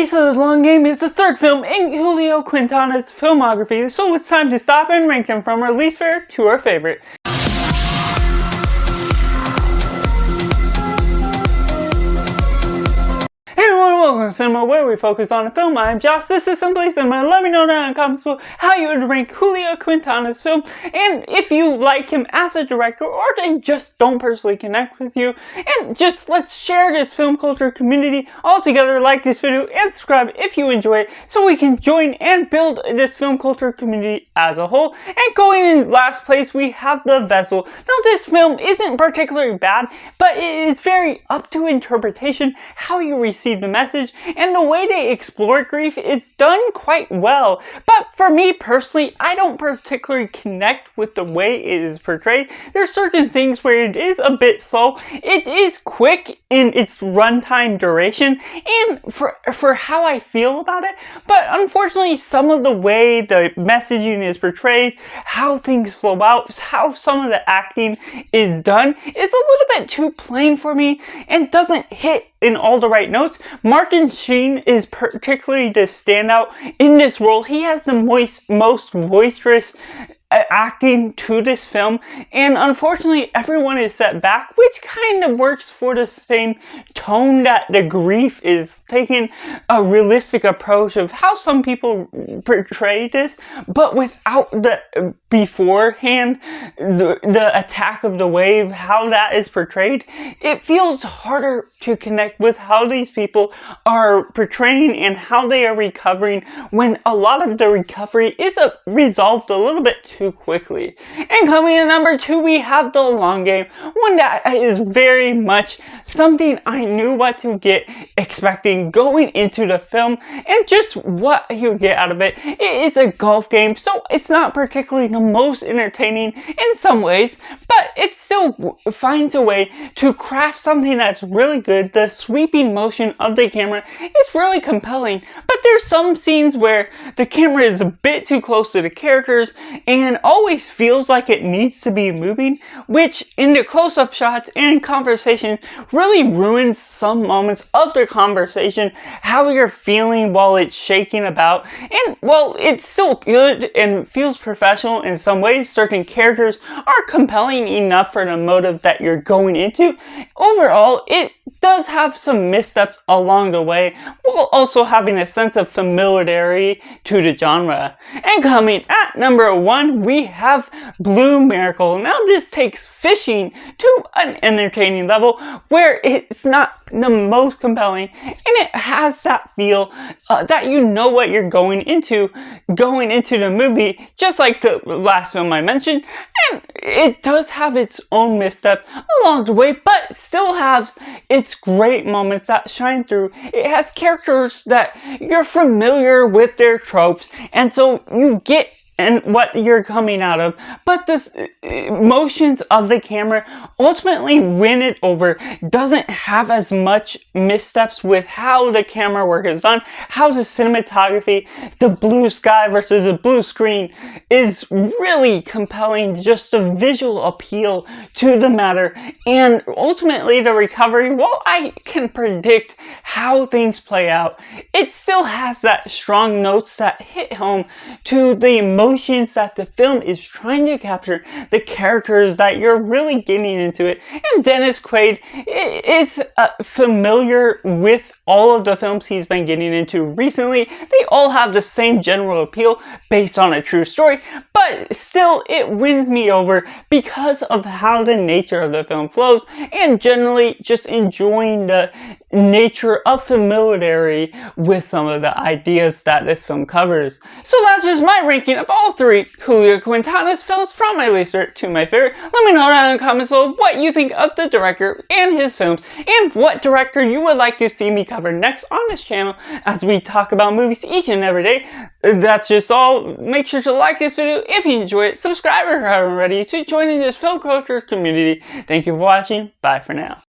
Ace of the Long Game is the third film in Julio Quintana's filmography, so it's time to stop and rank them from our least favorite to our favorite. Hey everyone, welcome to Cinema, where we focus on a film. I'm Josh, this is Simply Cinema. Let me know down in the comments below how you would rank Julio Quintana's film, and if you like him as a director, or they just don't personally connect with you. And just let's share this film culture community all together. Like this video and subscribe if you enjoy it, so we can join and build this film culture community as a whole. And going in last place, we have The Vessel. Now this film isn't particularly bad, but it is very up to interpretation how you receive the message, and the way they explore grief is done quite well. But for me personally, I don't particularly connect with the way it is portrayed. There's certain things where it is a bit slow. It is quick in its runtime duration and for how I feel about it, but unfortunately some of the way the messaging is portrayed, how things flow out, how some of the acting is done is a little bit too plain for me and doesn't hit in all the right notes. Martin Sheen is particularly the standout in this role. He has the most boisterous acting to this film, and unfortunately everyone is set back, which kind of works for the same tone that the grief is taking a realistic approach of how some people portray this, but without the beforehand, the attack of the wave, how that is portrayed. It feels harder to connect with how these people are portraying and how they are recovering, when a lot of the recovery is resolved a little bit too quickly. And coming in number 2, we have The Long Game, one that is very much something I knew what to get expecting going into the film, and just what you get out of it. It is a golf game, so it's not particularly the most entertaining in some ways, but it still finds a way to craft something that's really good. The sweeping motion of the camera is really compelling, but there's some scenes where the camera is a bit too close to the characters and always feels like it needs to be moving, which in the close-up shots and conversation really ruins some moments of the conversation, how you're feeling while it's shaking about. And while it's still good and feels professional in some ways, certain characters are compelling enough for the motive that you're going into. Overall, it does have some missteps along the way, while also having a sense of familiarity to the genre. And coming at number 1, we have Blue Miracle. Now this takes fishing to an entertaining level where it's not the most compelling, and it has that feel that you know what you're going into the movie, just like the last film I mentioned. And it does have its own misstep along the way, but still has its great moments that shine through. It has characters that you're familiar with their tropes, and so you get and what you're coming out of, but the motions of the camera ultimately win it over. Doesn't have as much missteps with how the camera work is done, how the cinematography, the blue sky versus the blue screen is really compelling, just the visual appeal to the matter. And ultimately the recovery, while I can predict how things play out, it still has that strong notes that hit home to the emotions that the film is trying to capture, the characters that you're really getting into it. And Dennis Quaid is familiar with all of the films he's been getting into recently. They all have the same general appeal based on a true story, but still it wins me over because of how the nature of the film flows, and generally just enjoying the nature of familiarity with some of the ideas that this film covers. So that's just my ranking of all 3 Julio Quintana's films, from my least favorite to my favorite. Let me know down in the comments below what you think of the director and his films, and what director you would like to see me cover next on this channel as we talk about movies each and every day. That's just all. Make sure to like this video if you enjoy it, subscribe if you haven't already, to join in this film culture community. Thank you for watching. Bye for now.